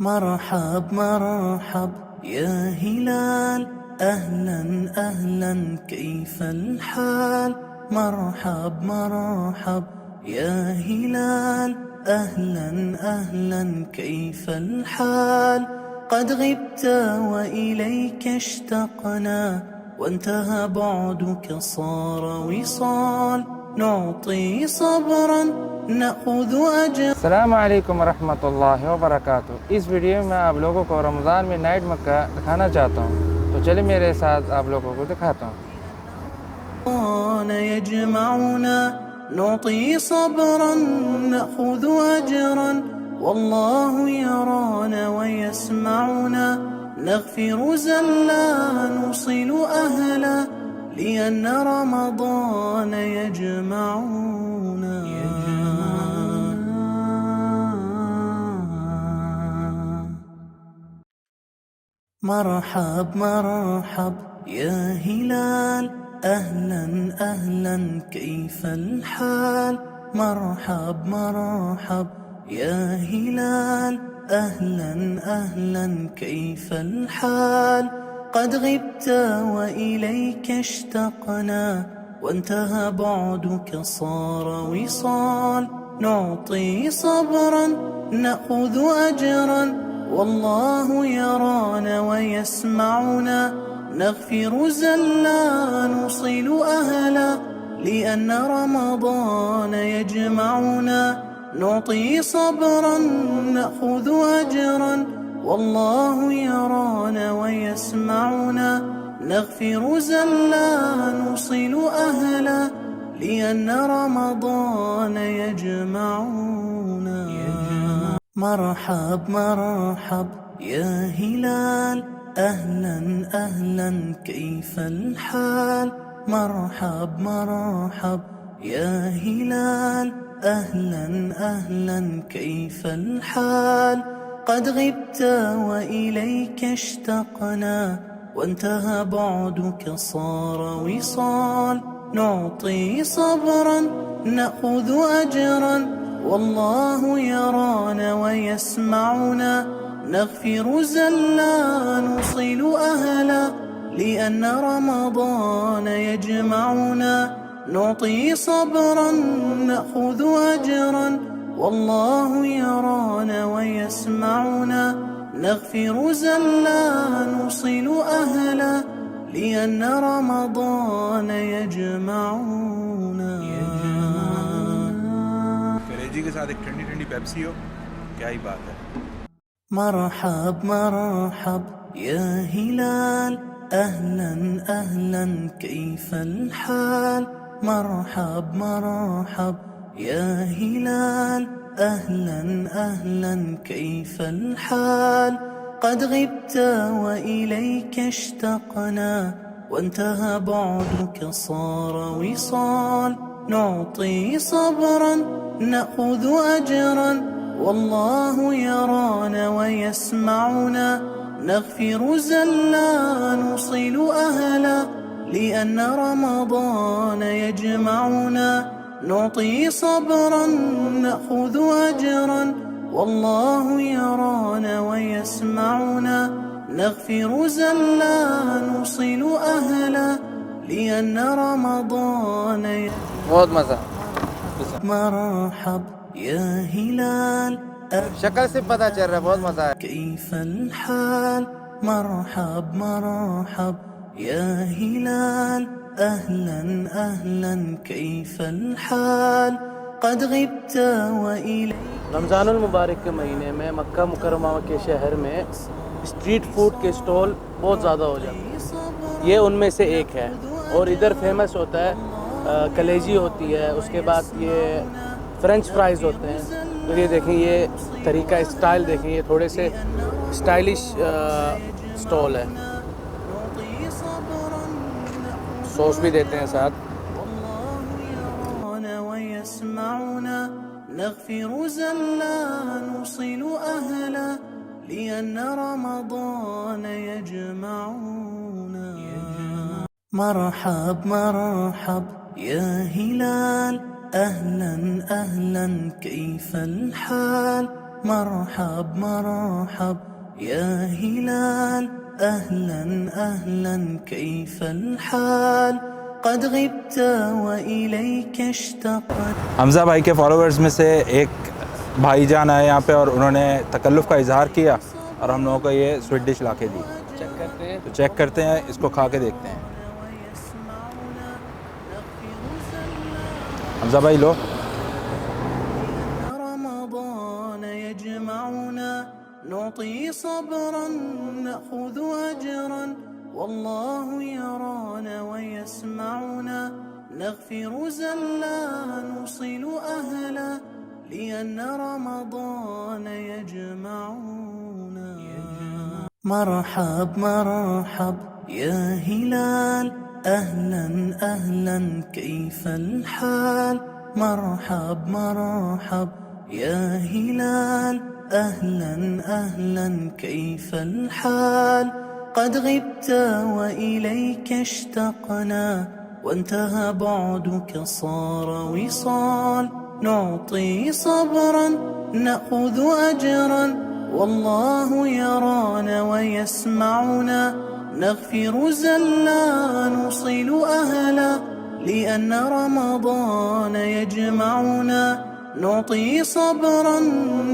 مرحب مرحب يا هلال، أهلا أهلا كيف الحال؟ مرحب مرحب يا هلال، أهلا أهلا كيف الحال؟ قد غبت وإليك اشتقنا، وانتهى بعدك صار وصال. نعطي صبرا نأخذ أجرا. अस्सलाम वालेकुम रहमतुल्लाहि व बरकातुहू। इस वीडियो में आप लोगों को रमज़ान में नाइट मक्का दिखाना चाहता हूँ, तो चलिए मेरे साथ आप लोगों को दिखाता हूँ। يجمعنا نعطي صبرا نأخذ أجرا، والله يرانا ويسمعنا. نغفر زلا نوصل أهلا، لأن رمضان يجمعنا. مرحب مرحب يا هلال، أهلا أهلا كيف الحال؟ مرحب مرحب يا هلال، أهلا أهلا كيف الحال؟ قد غبت وإليك اشتقنا، وانتهى بعدك صار وصال. نعطي صبرا نأخذ أجرا، والله يرانا ويسمعنا. نغفر زلا نوصل أهلا، لأن رمضان يجمعنا. نعطي صبرا نأخذ أجرا، والله يرانا ويسمعنا. نغفر زلا نوصل أهلا، لأن رمضان يجمعنا. مرحب مرحب يا هلال، أهلا أهلا كيف الحال؟ مرحب مرحب يا هلال، أهلا أهلا كيف الحال؟ قد غبت وإليك اشتقنا، وانتهى بعدك صار وصال. نعطي صبرا نأخذ أجرا، والله يرانا ويسمعنا. نغفر زلا نوصل أهلا، لأن رمضان يجمعنا. نعطي صبرا نأخذ أجرا، والله يرانا ويسمعنا. نغفر زلا نوصل أهلا، لأن رمضان يجمعنا. कलेजी के साथ एक ठंडी ठंडी पेप्सी हो, क्या ही बात है। مرحب مرحب يا هلال، أهلا أهلا كيف الحال؟ مرحب مرحب يا هلال، أهلا أهلا كيف الحال؟ قد غبت وإليك اشتقنا، وانتهى بعدك صار وصال. نعطي صبرا نأخذ أجرا، والله يرانا ويسمعنا. نغفر زلا نوصل أهلا، لأن رمضان يجمعنا. نعطي صبرا نأخذ أجرا، والله يرانا ويسمعنا. نغفر زلا نوصل أهلا، لأن رمضان बहुत मज़ा। مرحب يا هلال، शक्ल से पता चल रहा है बहुत मज़ा है। كيف الحال؟ مرحب مرحب يا هلال، أهلا أهلا كيف الحال؟ قد غبت وإليك रमज़ानुल मुबारक के महीने में मक्का मुकर्रमा के शहर में स्ट्रीट फूड के स्टॉल बहुत ज़्यादा हो जाते हैं। ये उनमें से एक है। और इधर फेमस होता है कलेजी होती है, उसके बाद ये फ्रेंच फ्राइज़ होते हैं। तो ये देखें, ये तरीका स्टाइल देखें, ये थोड़े से स्टाइलिश स्टॉल है। सॉस भी देते हैं साथ। ويسمعنا. نغفر زلا نوصل أهلا، لأن رمضان يجمعنا. مرحب مرحب يا هلال، أهلا أهلا كيف الحال؟ مرحب مرحب يا هلال أهلا أهلا كيف الحال قد غبت وإليك اشتقت। हमज़ा भाई के फॉलोअर्स में से एक भाईजान आए यहाँ पे और उन्होंने तकल्लुफ़ का इजहार किया और हम लोगों को ये स्वीट डिश ला के दी। चेक करते हैं। तो चेक करते हैं, इसको खा के देखते हैं। हमज़ा भाई लो। رمضان يجمعنا نعطي صبرا نأخذ أجرا والله يرانا ويسمعنا نغفر زلا نوصل أهلا لأن رمضان يجمعنا مرحب مرحب يا هلال أهلا أهلا كيف الحال مرحب مرحب يا هلال أهلا أهلا كيف الحال قد غبت وإليك اشتقنا وانتهى بعدك صار وصال نعطي صبرا نأخذ أجرا والله يرانا ويسمعنا نغفر زلا نوصل أهلا لأن رمضان يجمعنا نعطي صبرا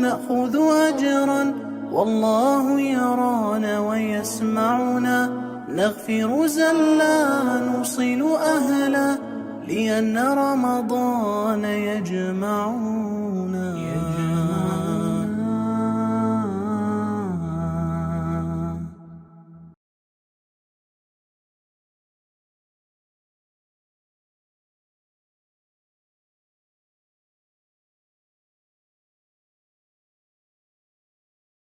نأخذ أجرا والله يرانا ويسمعنا نغفر زلا نوصل أهلا لأن رمضان يجمعنا